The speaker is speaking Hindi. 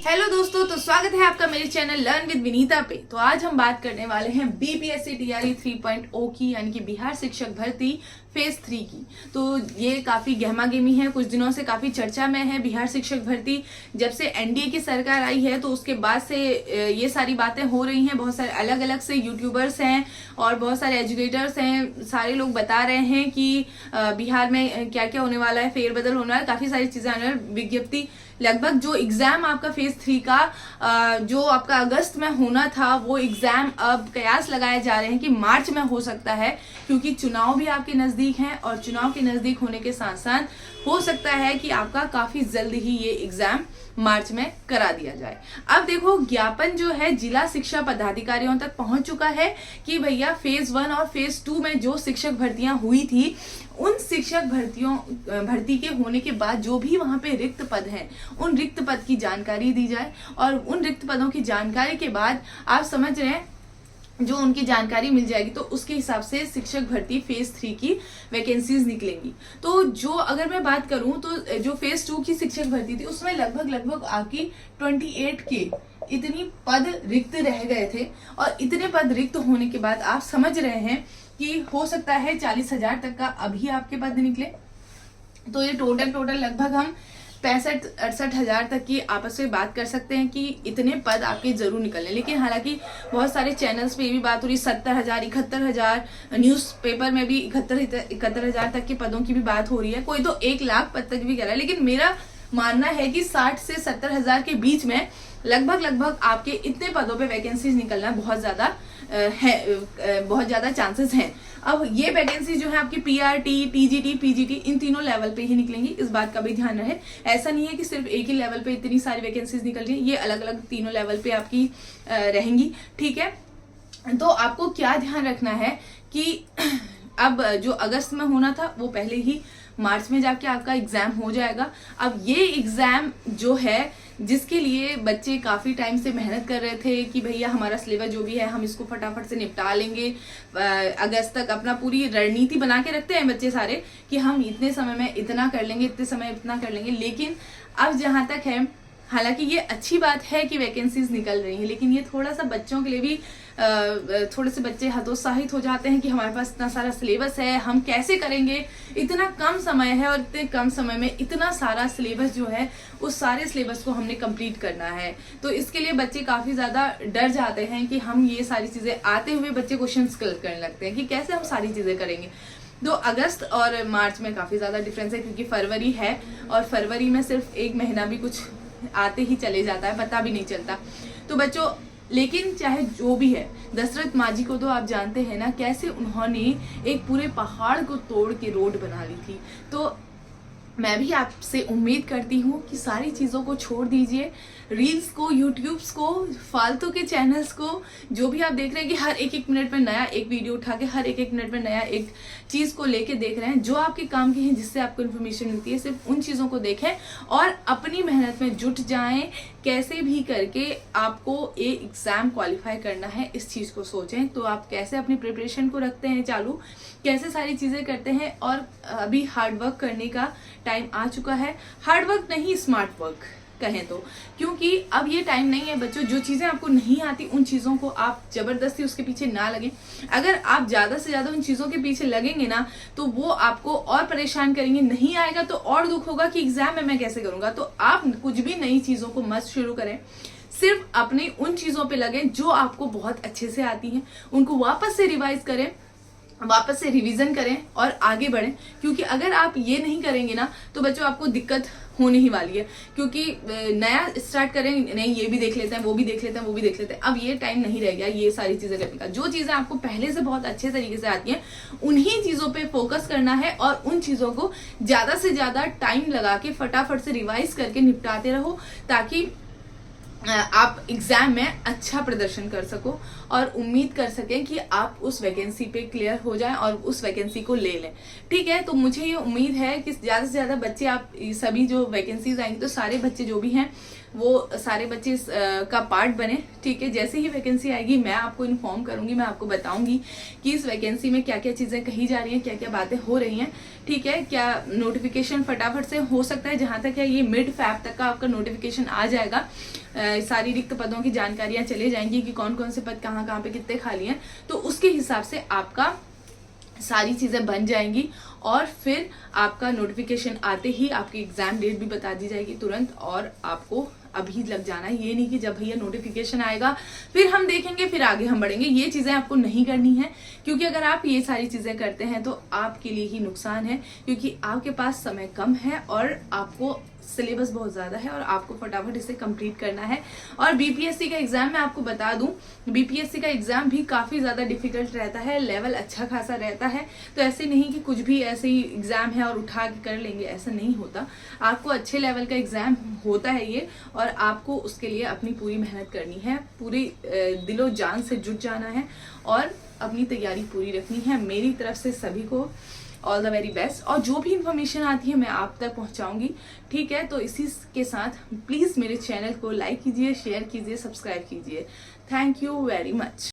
हेलो दोस्तों, तो स्वागत है आपका मेरे चैनल लर्न विद विनीता पे। तो आज हम बात करने वाले हैं बीपीएससी टीआरई 3.0 की, यानी कि बिहार शिक्षक भर्ती फेज 3 की। तो ये काफी गहमा गहमी है, कुछ दिनों से काफी चर्चा में है बिहार शिक्षक भर्ती। जब से एनडीए की सरकार आई है तो उसके बाद से ये सारी बातें हो रही हैं। बहुत सारे अलग अलग से यूट्यूबर्स हैं और बहुत सारे एजुकेटर्स हैं, सारे लोग बता रहे हैं कि बिहार में क्या क्या होने वाला है, फेरबदल होने वाला है, काफी सारी चीजें आने वाली। विज्ञप्ति लगभग जो एग्जाम आपका फेज 3 का जो आपका अगस्त में होना था, वो एग्जाम अब कयास लगाए जा रहे हैं कि मार्च में हो सकता है, क्योंकि चुनाव भी आपके नजदीक हैं और चुनाव के नजदीक होने के साथ साथ हो सकता है कि आपका काफी जल्द ही ये एग्जाम मार्च में करा दिया जाए। अब देखो, ज्ञापन जो है जिला शिक्षा पदाधिकारियों तक पहुंच चुका है कि भैया फेज 1 और फेज 2 में जो शिक्षक भर्तियां हुई थी, उन शिक्षक भर्ती के होने के बाद जो भी वहां पे रिक्त पद हैं, उन रिक्त पद की जानकारी दी जाए। और उन रिक्त पदों की जानकारी के बाद आप समझ रहे हैं, जो उनकी जानकारी मिल जाएगी तो उसके हिसाब से शिक्षक भर्ती फेज 3 की वैकेंसीज निकलेंगी। तो जो अगर मैं बात करूं तो जो फेज 2 की शिक्षक भर्ती थी, उसमें लगभग आपकी 28 के इतनी पद रिक्त रह गए थे। और इतने पद रिक्त होने के बाद आप समझ रहे हैं कि हो सकता है 40,000 तक का अभी आपके पद निकले। तो ये टोटल लगभग हम 65-68 हजार तक की आपस में बात कर सकते हैं कि इतने पद आपके जरूर निकलने। लेकिन हालांकि बहुत सारे चैनल्स पे ये भी बात हो रही 70,000, 71,000, न्यूज पेपर में भी 71,000 तक के पदों की भी बात हो रही है। कोई तो 1 लाख पद तक भी कह रहा है। लेकिन मेरा मानना है कि 60 से 70,000 के बीच में लगभग आपके इतने पदों पे वैकेंसीज निकलना बहुत ज्यादा चांसेस हैं। अब ये वैकेंसी जो है आपकी पीआरटी, टीजीटी, पीजीटी, इन तीनों लेवल पे ही निकलेंगी, इस बात का भी ध्यान रहे। ऐसा नहीं है कि सिर्फ एक ही लेवल पे इतनी सारी वैकेंसीज निकल रही है, ये अलग अलग तीनों लेवल पे आपकी रहेंगी। ठीक है, तो आपको क्या ध्यान रखना है कि अब जो अगस्त में होना था वो पहले ही मार्च में जाके आपका एग्जाम हो जाएगा। अब ये एग्जाम जो है, जिसके लिए बच्चे काफी टाइम से मेहनत कर रहे थे कि भैया हमारा सिलेबस जो भी है हम इसको फटाफट से निपटा लेंगे, अगस्त तक अपना पूरी रणनीति बना के रखते हैं बच्चे सारे कि हम इतने समय में इतना कर लेंगे, इतने समय इतना कर लेंगे। लेकिन अब जहां तक है, हालांकि ये अच्छी बात है कि वैकेंसीज निकल रही हैं, लेकिन ये थोड़ा सा बच्चों के लिए भी थोड़े से बच्चे हतोत्साहित हो जाते हैं कि हमारे पास इतना सारा सिलेबस है, हम कैसे करेंगे, इतना कम समय है और इतने कम समय में इतना सारा सिलेबस जो है, उस सारे सिलेबस को हमने कंप्लीट करना है। तो इसके लिए बच्चे काफी ज्यादा डर जाते हैं कि हम ये सारी चीजें, आते हुए बच्चे क्वेश्चन करने लगते हैं कि कैसे हम सारी चीजें करेंगे। तो अगस्त और मार्च में काफी ज्यादा डिफरेंस है, क्योंकि फरवरी है और फरवरी में सिर्फ 1 महीना भी कुछ आते ही चले जाता है, पता भी नहीं चलता। तो बच्चों, लेकिन चाहे जो भी है, दशरथ माझी को तो आप जानते हैं ना, कैसे उन्होंने एक पूरे पहाड़ को तोड़ के रोड बना ली थी। तो मैं भी आपसे उम्मीद करती हूँ कि सारी चीज़ों को छोड़ दीजिए, रील्स को, यूट्यूब्स को, फालतू के चैनल्स को, जो भी आप देख रहे हैं कि हर एक मिनट में नया एक वीडियो उठा के हर एक मिनट में नया एक चीज़ को लेके देख रहे हैं, जो आपके काम की है, जिससे आपको इन्फॉर्मेशन मिलती है, सिर्फ उन चीज़ों को देखें और अपनी मेहनत में जुट जाएं। कैसे भी करके आपको ये एग्ज़ाम क्वालिफाई करना है, इस चीज़ को सोचें। तो आप कैसे अपनी प्रिपरेशन को रखते हैं चालू, कैसे सारी चीज़ें करते हैं। और अभी हार्ड वर्क करने का टाइम आ चुका है, हार्ड वर्क नहीं, स्मार्ट वर्क कहें तो, क्योंकि अब ये टाइम नहीं है बच्चों, जो चीजें आपको नहीं आती उन चीजों को आप जबरदस्ती उसके पीछे ना लगें। अगर आप ज्यादा से ज्यादा उन चीजों के पीछे लगेंगे ना, तो वो आपको और परेशान करेंगे। नहीं आएगा तो और दुख होगा कि एग्जाम में मैं कैसे करूंगा। तो आप कुछ भी नई चीजों को मत शुरू करें, सिर्फ अपनी उन चीजों पे लगें जो आपको बहुत अच्छे से आती हैं, उनको वापस से रिवाइज करें, वापस से रिवीजन करें और आगे बढ़ें। क्योंकि अगर आप ये नहीं करेंगे ना, तो बच्चों आपको दिक्कत होने ही वाली है। क्योंकि नया स्टार्ट करें, नहीं ये भी देख लेते हैं, वो भी देख लेते हैं, वो भी देख लेते हैं, अब ये टाइम नहीं रह गया ये सारी चीजें करने का। जो चीजें आपको पहले से बहुत अच्छे तरीके से आती हैं, उन्हीं चीजों पे फोकस करना है और उन चीजों को ज्यादा से ज्यादा टाइम लगा के फटाफट से रिवाइज करके निपटाते रहो, ताकि आप एग्जाम में अच्छा प्रदर्शन कर सको और उम्मीद कर सकें कि आप उस वैकेंसी पे क्लियर हो जाएं और उस वैकेंसी को ले लें। ठीक है, तो मुझे ये उम्मीद है कि ज्यादा से ज्यादा बच्चे, आप सभी जो वैकेंसीज आएंगी तो सारे बच्चे जो भी हैं वो सारे बच्चे का पार्ट बने, ठीक है। जैसे ही वैकेंसी आएगी मैं आपको इन्फॉर्म करूंगी, मैं आपको बताऊंगी कि इस वैकेंसी में क्या क्या चीजें कही जा रही हैं, क्या क्या बातें हो रही हैं, ठीक है। क्या नोटिफिकेशन फटाफट से हो सकता है, जहां तक है ये मिड फैब तक का आपका नोटिफिकेशन आ जाएगा। सारी रिक्त पदों की जानकारियां चले जाएंगी कि कौन कौन से पद कहाँ कहाँ पे कितने खाली हैं, तो उसके हिसाब से आपका सारी चीजें बन जाएंगी और फिर आपका नोटिफिकेशन आते ही आपकी एग्जाम डेट भी बता दी जाएगी तुरंत, और आपको अभी लग जाना है। ये नहीं कि जब भैया नोटिफिकेशन आएगा फिर हम देखेंगे फिर आगे हम बढ़ेंगे, ये चीजें आपको नहीं करनी है। क्योंकि अगर आप ये सारी चीजें करते हैं तो आपके लिए ही नुकसान है, क्योंकि आपके पास समय कम है और आपको सिलेबस बहुत ज्यादा है और आपको फटाफट इसे कंप्लीट करना है। और बीपीएससी का एग्जाम मैं आपको बता दूं, बीपीएससी का एग्जाम भी काफी ज्यादा डिफिकल्ट रहता है, लेवल अच्छा खासा रहता है। तो ऐसे नहीं कि कुछ भी ऐसे ही एग्जाम है और उठा के कर लेंगे, ऐसा नहीं होता। आपको अच्छे लेवल का एग्जाम होता है ये, और आपको उसके लिए अपनी पूरी मेहनत करनी है, पूरी दिलो जान से जुट जाना है और अपनी तैयारी पूरी रखनी है। मेरी तरफ से सभी को ऑल द वेरी बेस्ट, और जो भी इंफॉर्मेशन आती है मैं आप तक पहुंचाऊंगी, ठीक है। तो इसी के साथ प्लीज मेरे चैनल को लाइक कीजिए, शेयर कीजिए, सब्सक्राइब कीजिए। Thank you very much.